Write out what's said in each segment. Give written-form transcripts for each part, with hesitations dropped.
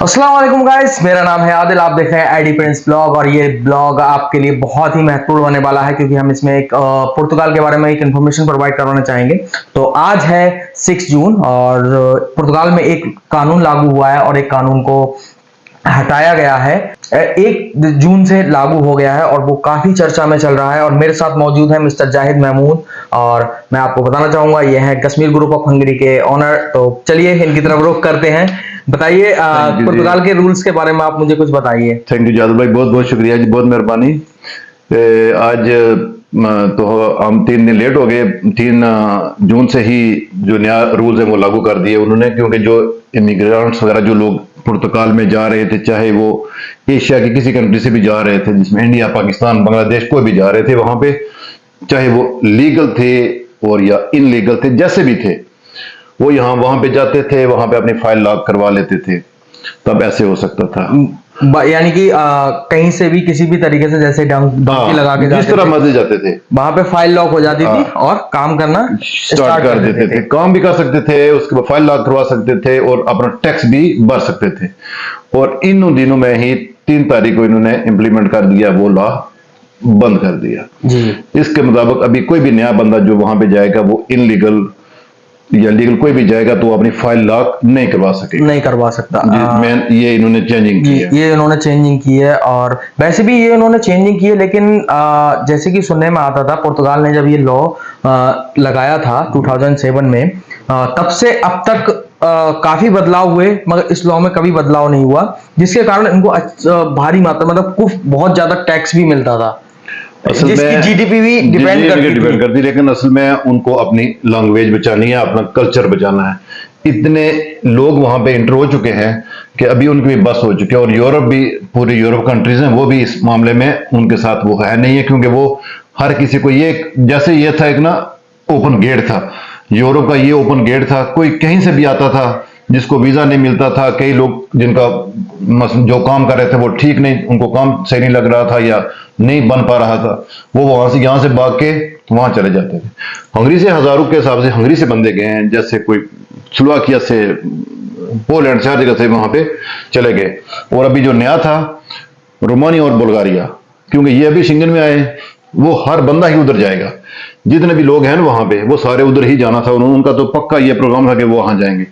अस्सलाम वालेकुम गाइस, मेरा नाम है आदिल। आप देख रहे हैं आईडी प्रिंस ब्लॉग और ये ब्लॉग आपके लिए बहुत ही महत्वपूर्ण होने वाला है क्योंकि हम इसमें एक पुर्तगाल के बारे में एक इन्फॉर्मेशन प्रोवाइड करवाना चाहेंगे। तो आज है 6 जून और पुर्तगाल में एक कानून लागू हुआ है और एक कानून को हटाया गया है। 1 जून से लागू हो गया है और वो काफी चर्चा में चल रहा है। और मेरे साथ मौजूद है मिस्टर जाहिद महमूद और मैं आपको बताना चाहूंगा ये है कश्मीर ग्रुप ऑफ हंगरी के ऑनर। तो चलिए इनकी तरफ रुख करते हैं। बताइए पुर्तगाल के रूल्स के बारे में आप मुझे कुछ बताइए। थैंक यू जादव भाई, बहुत बहुत शुक्रिया जी, बहुत मेहरबानी। आज तो हम 3 दिन लेट हो गए। 3 जून से ही जो नया रूल्स है वो लागू कर दिए उन्होंने, क्योंकि जो इमिग्रेंट्स वगैरह जो लोग पुर्तगाल में जा रहे थे, चाहे वो एशिया की किसी कंट्री से भी जा रहे थे, जिसमें इंडिया, पाकिस्तान, बांग्लादेश कोई भी जा रहे थे, वहां पे चाहे वो लीगल थे और या इनलीगल थे, जैसे भी थे, वो यहाँ वहां पे जाते थे, वहां पे अपनी फाइल लॉक करवा लेते थे। तब ऐसे हो सकता था, यानी कि कहीं से भी किसी भी तरीके से जैसे डंकी लगा के जिस तरह मर्जी जाते थे, वहां पे फाइल लॉक हो जाती थी और काम करना स्टार्ट कर देते थे। काम भी कर सकते थे, उसके बाद फाइल लॉक करवा सकते थे और अपना टैक्स भी भर सकते थे। और इन दिनों में ही 3 तारीख को इन्होंने इम्प्लीमेंट कर दिया, वो लॉ बंद कर दिया जी। इसके मुताबिक अभी कोई भी नया बंदा जो वहां पे जाएगा, वो इनलीगल या लीगल कोई भी जाएगा तो अपनी फाइल लॉक नहीं करवा सकता। ये इन्होंने चेंजिंग की है। ये इन्होंने चेंजिंग की है और वैसे भी ये इन्होंने चेंजिंग की है, लेकिन जैसे कि सुनने में आता था पुर्तगाल ने जब ये लॉ लगाया था 2007 में, तब से अब तक काफी बदलाव हुए, मगर इस लॉ में कभी बदलाव नहीं हुआ, जिसके कारण इनको भारी मात्रा मतलब बहुत ज्यादा टैक्स भी मिलता था, असल में जीडीपी भी डिपेंड करती, लेकिन असल में उनको अपनी लैंग्वेज बचानी है, अपना कल्चर बचाना है। इतने लोग वहां पे इंटर हो चुके हैं कि अभी उनकी भी बस हो चुकी है। और यूरोप भी, पूरी यूरोप कंट्रीज हैं, वो भी इस मामले में उनके साथ वो है नहीं है, क्योंकि वो हर किसी को ये, जैसे ये था एक ना ओपन गेट था, यूरोप का ये ओपन गेट था, कोई कहीं से भी आता था जिसको वीजा नहीं मिलता था। कई लोग जिनका जो काम कर रहे थे वो ठीक नहीं, उनको काम सही नहीं लग रहा था या नहीं बन पा रहा था, वो वहां से यहाँ से भाग के वहां चले जाते थे। हंगरी से हजारों के हिसाब से हंगरी से बंदे गए हैं, जैसे कोई स्लोवाकिया से, पोलैंड से, हर जगह से वहां पे चले गए। और अभी जो नया था रोमानिया और बुल्गारिया, क्योंकि ये अभी शेंगन में आए, वो हर बंदा ही उधर जाएगा। जितने भी लोग हैं ना वहां पे, वो सारे उधर ही जाना था उनका, तो पक्का ये प्रोग्राम था कि वो वहां जाएंगे।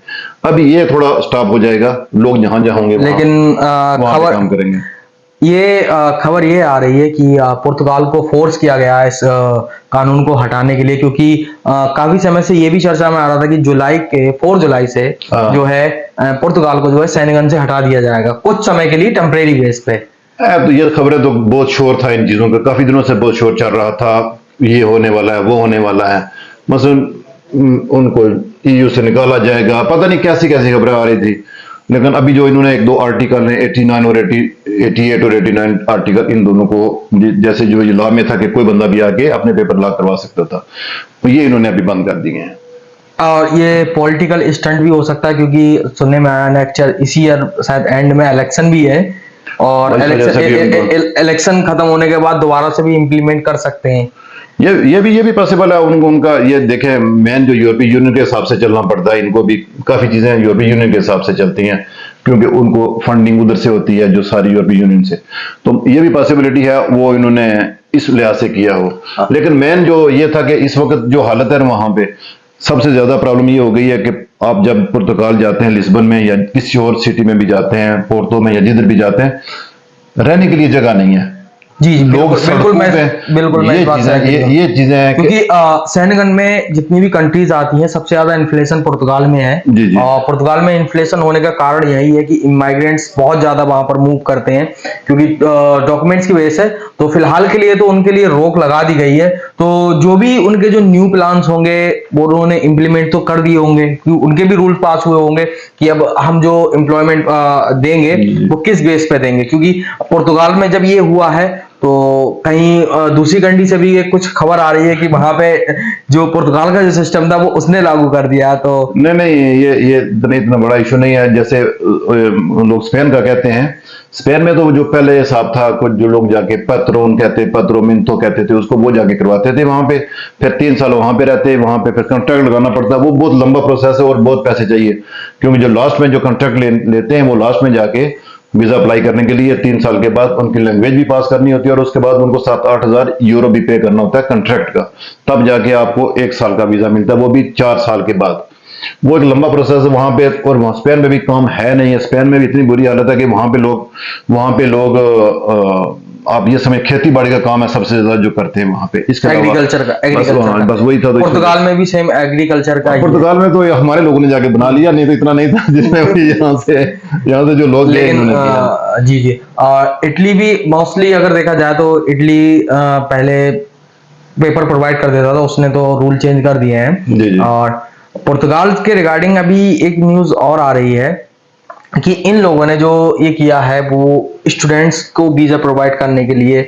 अभी ये थोड़ा स्टॉप हो जाएगा, लोग जहां जहां होंगे लेकिन खबर काम करेंगे। ये खबर ये आ रही है कि पुर्तगाल को फोर्स किया गया है इस कानून को हटाने के लिए, क्योंकि काफी समय से ये भी चर्चा में आ रहा था कि 4 जुलाई से जो है पुर्तगाल को जो है सेनेगन से हटा दिया जाएगा कुछ समय के लिए, टेम्परेरी बेस पे। तो ये खबरें तो बहुत शोर था इन चीजों का, काफी दिनों से बहुत शोर चल रहा था, ये होने वाला है, वो होने वाला है, मसलन उनको ईयू से निकाला जाएगा, पता नहीं कैसी कैसी खबरें आ रही थी। लेकिन अभी जो इन्होंने 1-2 आर्टिकल हैं, 89 और 88 और 89 आर्टिकल, इन दोनों को, जैसे जो ये लॉ में था कि कोई बंदा भी आके अपने पेपर लॉक करवा सकता था, तो ये इन्होंने अभी बंद कर दिए हैं। और ये पॉलिटिकल स्टंट भी हो सकता है, क्योंकि सुनने में आया नेक्स्ट ईयर, इसी ईयर शायद एंड में इलेक्शन भी है, और इलेक्शन खत्म होने के बाद दोबारा से भी इम्प्लीमेंट कर सकते हैं। ये भी पॉसिबल है उनका। ये देखें, मेन जो यूरोपीय यूनियन के हिसाब से चलना पड़ता है इनको भी, काफी चीजें यूरोपीय यूनियन के हिसाब से चलती हैं, क्योंकि उनको फंडिंग उधर से होती है, जो सारी यूरोपीय यूनियन से। तो ये भी पॉसिबिलिटी है वो इन्होंने इस लिहाज से किया हो। लेकिन मेन जो ये था कि इस वक्त जो हालत है वहां पे सबसे ज्यादा प्रॉब्लम ये हो गई है कि आप जब पुर्तगाल जाते हैं, लिस्बन में या किसी और सिटी में भी जाते हैं, पोर्तो में या जिधर भी जाते हैं, रहने के लिए जगह नहीं है। जी लोग बिल्कुल ये चीजें हैं, क्योंकि सेनेगन में जितनी भी कंट्रीज आती हैं, सबसे ज्यादा इन्फ्लेशन पुर्तगाल में है। और पुर्तगाल में इन्फ्लेशन होने का कारण यही है कि इमाइग्रेंट्स बहुत ज्यादा वहां पर मूव करते हैं, क्योंकि डॉक्यूमेंट्स की वजह से। तो फिलहाल के लिए तो उनके लिए रोक लगा दी गई है। तो जो भी उनके जो न्यू प्लान्स होंगे वो उन्होंने इम्प्लीमेंट तो कर दिए होंगे, क्योंकि उनके भी रूल पास हुए होंगे कि अब हम जो एम्प्लॉयमेंट देंगे वो किस बेस पे देंगे। क्योंकि पुर्तगाल में जब ये हुआ है तो कहीं दूसरी कंट्री से भी कुछ खबर आ रही है कि वहां पे जो पुर्तगाल का जो सिस्टम था वो उसने लागू कर दिया। तो नहीं, ये इतना बड़ा इशू नहीं है, जैसे लोग स्पेन का कहते हैं। स्पेन में तो जो पहले हिसाब था, कुछ जो लोग जाके पत्रोन कहते, पत्रोमिंतो कहते थे उसको, वो जाके करवाते थे वहां पे, फिर 3 साल वहां पे रहते, वहां पे फिर कॉन्ट्रैक्ट लगाना पड़ता। वो बहुत लंबा प्रोसेस है और बहुत पैसे चाहिए, क्योंकि जो लास्ट में जो कॉन्ट्रैक्ट लेते हैं वो लास्ट में जाके वीजा अप्लाई करने के लिए 3 साल के बाद उनकी लैंग्वेज भी पास करनी होती है, और उसके बाद उनको 7-8 हजार यूरो भी पे करना होता है कॉन्ट्रैक्ट का, तब जाके आपको 1 साल का वीजा मिलता है, वो भी 4 साल के बाद। वो एक लंबा प्रोसेस है वहां पे। और वहां स्पेन में भी काम है नहीं है, स्पेन में भी इतनी बुरी हालत है कि वहां पे लोग आप ये समय खेती बाड़ी का काम है सबसे ज्यादा जो करते हैं वहां पे। इसके एग्रीकल्चर का बस वही था। पुर्तगाल में भी सेम एग्रीकल्चर का। पुर्तगाल में तो हमारे लोगों ने जाके बना लिया, नहीं तो इतना नहीं था जिसमें यहाँ से जो लोग गए इन्होंने किया। जी जी। इटली भी मोस्टली अगर देखा जाए तो इटली पहले पेपर प्रोवाइड कर देता था, उसने तो रूल चेंज कर दिए हैं। जी जी। और पुर्तगाल के रिगार्डिंग अभी एक न्यूज और आ रही है कि इन लोगों ने जो ये किया है वो स्टूडेंट्स को वीजा प्रोवाइड करने के लिए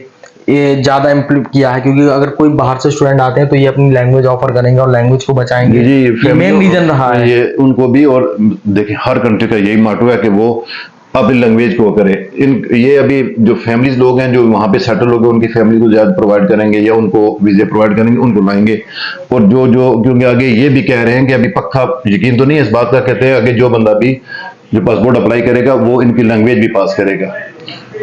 ये ज्यादा इम्प्लीमेंट किया है, क्योंकि अगर कोई बाहर से स्टूडेंट आते हैं तो ये अपनी लैंग्वेज ऑफर करेंगे और लैंग्वेज को बचाएंगे। जी, मेन रीजन रहा है ये उनको भी। और देखिए हर कंट्री का यही मोटो है कि वो अपनी लैंग्वेज को करे। ये अभी जो फैमिलीज लोग हैं जो वहां पे सेटल हो गए, उनकी फैमिली को ज्यादा प्रोवाइड करेंगे या उनको वीजे प्रोवाइड करेंगे, उनको लाएंगे। और जो क्योंकि आगे ये भी कह रहे हैं कि अभी पक्का यकीन तो नहीं है इस बात का, कहते हैं आगे जो बंदा भी जो पासपोर्ट अप्लाई करेगा वो इनकी लैंग्वेज भी पास करेगा।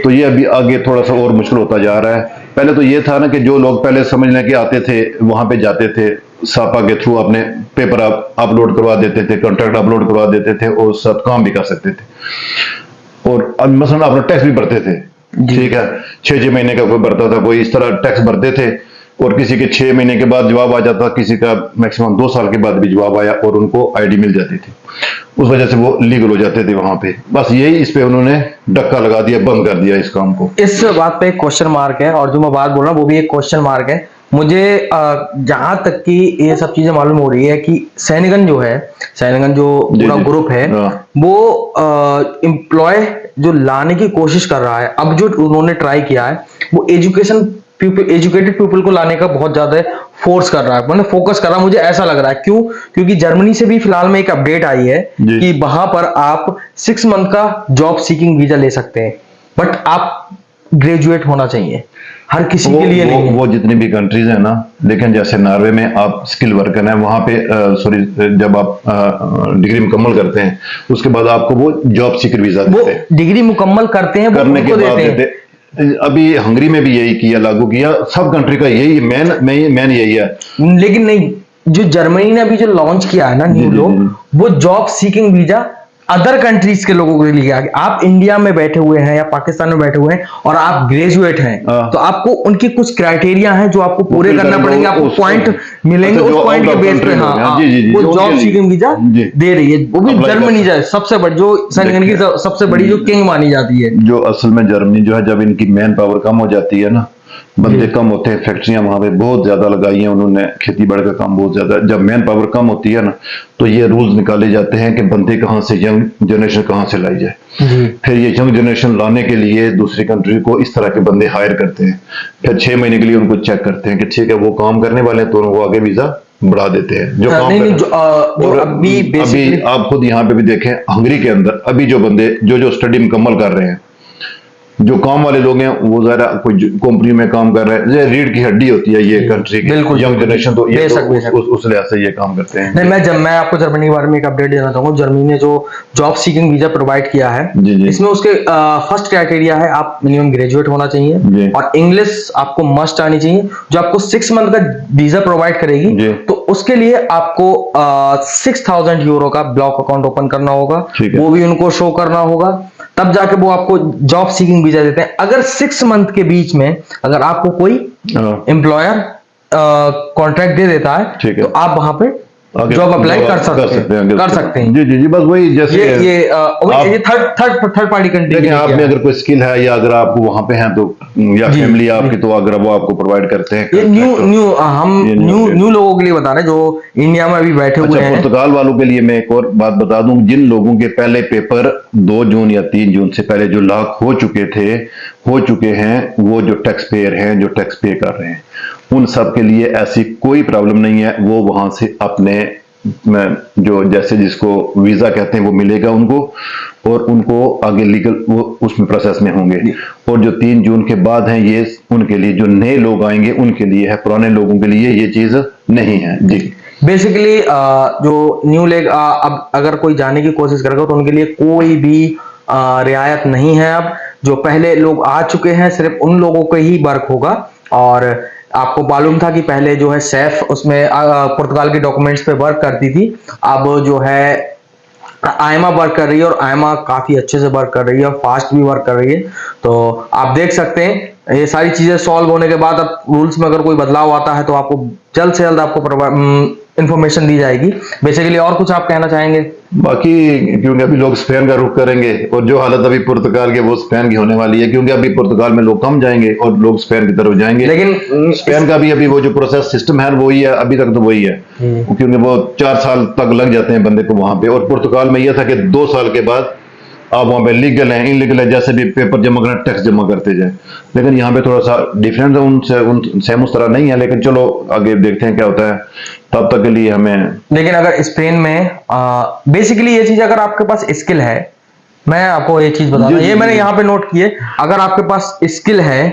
तो ये अभी आगे थोड़ा सा और मुश्किल होता जा रहा है। पहले तो ये था ना कि जो लोग पहले समझने के आते थे वहां पे जाते थे, सापा के थ्रू अपने पेपर अपलोड करवा देते थे, कॉन्ट्रैक्ट अपलोड करवा देते थे और सब काम भी कर सकते थे। और अब मसलन अपना टैक्स भी भरते थे, ठीक है, 6-6 महीने का कोई भरता था, कोई इस तरह टैक्स भरते थे। और किसी के 6 महीने के बाद जवाब आ जाता, किसी का मैक्सिमम 2 साल के बाद भी जवाब आया और उनको आईडी मिल जाती थी। उस वजह से वो लीगल हो जाते थे वहां पे। बस यही इस पे उन्होंने डक्का लगा दिया, बंद कर दिया इस काम को। इस बात पे एक क्वेश्चन मार्क है, और जो मैं बात बोल रहा हूँ वो भी एक क्वेश्चन मार्क है। मुझे जहां तक कि ये सब चीजें मालूम हो रही है कि सैनिगन जो पूरा ग्रुप है वो एम्प्लॉय जो लाने की कोशिश कर रहा है। अब जो उन्होंने ट्राई किया है वो एजुकेटेड पीपल को लाने का बहुत ज्यादा फोर्स कर रहा है, मतलब फोकस कर रहा है, मुझे ऐसा लग रहा है। क्यों? क्योंकि जर्मनी से भी फिलहाल में एक अपडेट आई है कि वहां पर आप 6 मंथ का जॉब सीकिंग वीजा ले सकते हैं, बट आप ग्रेजुएट होना चाहिए, हर किसी के लिए नहीं। वो जितनी भी कंट्रीज है ना, लेकिन जैसे नॉर्वे में आप स्किल वर्कर है, वहां पे जब आप डिग्री मुकम्मल करते हैं उसके बाद आपको वो जॉब सीकर वीजा देते हैं। डिग्री मुकम्मल करते हैं करने के बाद देते हैं। अभी हंगरी में भी यही किया, लागू किया, सब कंट्री का यही मेन यही है। लेकिन नहीं, जो जर्मनी ने अभी जो लॉन्च किया है ना न्यू लॉ, वो job seeking visa other countries के लोगों के लिए। आप इंडिया में बैठे हुए हैं या पाकिस्तान में बैठे हुए हैं और आप ग्रेजुएट हैं, तो आपको उनकी कुछ क्राइटेरिया हैं जो आपको पूरे करना पड़ेंगे, आपको पॉइंट मिलेंगे, उस पॉइंट के बेस पे वो जॉब सीकिंग वीजा दे रही है। वो भी जर्मनी जाए सबसे बड़ी, जो सेंगन की सबसे बड़ी जो किंग मानी जाती है। जो असल में जर्मनी जो है, जब इनकी मैन पावर कम हो जाती है ना, बंदे कम होते हैं, फैक्ट्रियां वहां पे बहुत ज्यादा लगाई हैं उन्होंने, खेती बाड़ी का काम बहुत ज्यादा। जब मैन पावर कम होती है ना, तो ये रूल्स निकाले जाते हैं कि बंदे कहाँ से, यंग जनरेशन कहाँ से लाई जाए। फिर ये यंग जनरेशन लाने के लिए दूसरी कंट्री को इस तरह के बंदे हायर करते हैं, फिर 6 महीने के लिए उनको चेक करते हैं कि ठीक है वो काम करने वाले हैं, तो उनको आगे वीजा बढ़ा देते हैं। जो काम अभी आप खुद यहाँ पे भी देखें, हंगरी के अंदर अभी जो बंदे जो स्टडी मुकम्मल कर रहे हैं, जो काम वाले लोग हैं, वो जरा कोई कंपनी में काम कर रहे हैं, ये रीढ़ की हड्डी होती है ये कंट्री की यंग जनरेशन, तो ये उस लिहाज से ये काम करते हैं। नहीं, मैं आपको जर्मनी के बारे में एक अपडेट देना चाहूंगा। जर्मनी ने जो जॉब सीकिंग वीजा प्रोवाइड किया है, इसमें उसके फर्स्ट क्राइटेरिया है आप मिनिमम ग्रेजुएट होना चाहिए और इंग्लिश आपको मस्ट आनी चाहिए। जो आपको 6 मंथ का वीजा प्रोवाइड करेगी, तो उसके लिए आपको 6000 यूरो का ब्लॉक अकाउंट ओपन करना होगा, वो भी उनको शो करना होगा, तब जाके वो आपको जॉब सीकिंग वीजा देते हैं। अगर 6 मंथ के बीच में अगर आपको कोई एम्प्लॉयर कॉन्ट्रैक्ट दे देता है, तो आप वहां पे जॉब अप्लाई कर सकते हैं। जी, बस वही जैसे ये थर्ड पार्टी कंट्री। आप में अगर कोई स्किल है या अगर आप वहां पे हैं तो, या फैमिली आपकी, तो अगर वो आपको प्रोवाइड करते हैं। ये न्यू लोगों के लिए बता रहे हैं जो इंडिया में अभी बैठे हुए हैं। पुर्तगाल वालों के लिए मैं एक और बात बता दूं, जिन लोगों के पहले पेपर 2 जून या 3 जून से पहले जो लॉक हो चुके हैं, वो जो टैक्स पेयर हैं, जो टैक्स पे कर रहे हैं, उन सब के लिए ऐसी कोई प्रॉब्लम नहीं है। वो वहां से अपने जो जैसे जिसको वीजा कहते हैं वो मिलेगा उनको, और उनको आगे लीगल वो उसमें प्रोसेस में होंगे। और जो 3 जून के बाद हैं ये उनके लिए, जो नए लोग आएंगे उनके लिए है, पुराने लोगों के लिए ये चीज नहीं है जी। बेसिकली जो न्यू लेग अब अगर कोई जाने की कोशिश करेगा तो उनके लिए कोई भी रियायत नहीं है। अब जो पहले लोग आ चुके हैं सिर्फ उन लोगों को ही वर्क होगा। और आपको मालूम था कि पहले जो है सैफ उसमें पुर्तगाल के डॉक्यूमेंट्स पे वर्क करती थी, अब जो है आयमा वर्क कर रही है और आयमा काफी अच्छे से वर्क कर रही है और फास्ट भी वर्क कर रही है। तो आप देख सकते हैं ये सारी चीजें सॉल्व होने के बाद अब रूल्स में अगर कोई बदलाव आता है तो आपको जल्द से जल्द आपको इंफॉर्मेशन दी जाएगी। बेसिकली और कुछ आप कहना चाहेंगे? बाकी क्योंकि अभी लोग स्पेन का रुख करेंगे और जो हालत अभी पुर्तगाल की वो स्पेन की होने वाली है, क्योंकि अभी पुर्तगाल में लोग कम जाएंगे और लोग स्पेन की तरफ जाएंगे। लेकिन स्पेन का भी अभी वो जो प्रोसेस सिस्टम है वही है, अभी तक तो वही है, क्योंकि वो 4 साल तक लग जाते हैं बंदे को वहां पे। और पुर्तगाल में यह था कि 2 साल के बाद आप वहां पे लीगल है, इनलीगल है, जैसे भी पेपर जमा करना टैक्स जमा करते जाए। लेकिन यहाँ पे थोड़ा सा डिफरेंट है, उनसे सेम उस तरह नहीं है, लेकिन चलो आगे देखते हैं क्या होता है। तब तक के लिए हमें, लेकिन अगर स्पेन में बेसिकली ये चीज अगर आपके पास स्किल है, मैं आपको एक चीज बता दूं, ये मैंने यहाँ पे नोट किए, अगर आपके पास स्किल है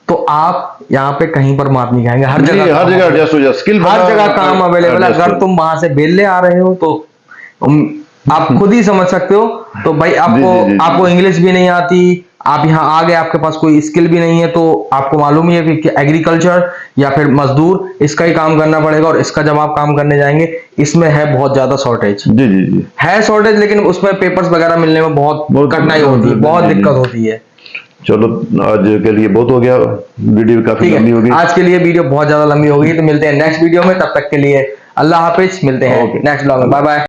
तो आप यहाँ पे कहीं पर मात नहीं खाएंगे। हर जगह एडजस्ट हो जाए, स्किल हर जगह काम अवेलेबल है। अगर तुम वहां से बेले आ रहे हो तो आप खुद ही समझ सकते हो। तो भाई आपको इंग्लिश भी नहीं आती, आप यहाँ आ गए, आपके पास कोई स्किल भी नहीं है, तो आपको मालूम ही है कि एग्रीकल्चर या फिर मजदूर इसका ही काम करना पड़ेगा। और इसका जब आप काम करने जाएंगे इसमें है बहुत ज्यादा शॉर्टेज। जी जी जी है शॉर्टेज, लेकिन उसमें पेपर्स वगैरह मिलने में बहुत कठिनाई होती है, बहुत दिक्कत होती है। चलो आज के लिए बहुत हो गया, वीडियो काफी लंबी हो गई। आज के लिए वीडियो बहुत ज्यादा लंबी हो गई, तो मिलते हैं नेक्स्ट वीडियो में। तब तक के लिए अल्लाह हाफिज, मिलते हैं नेक्स्ट ब्लॉग में। Bye bye.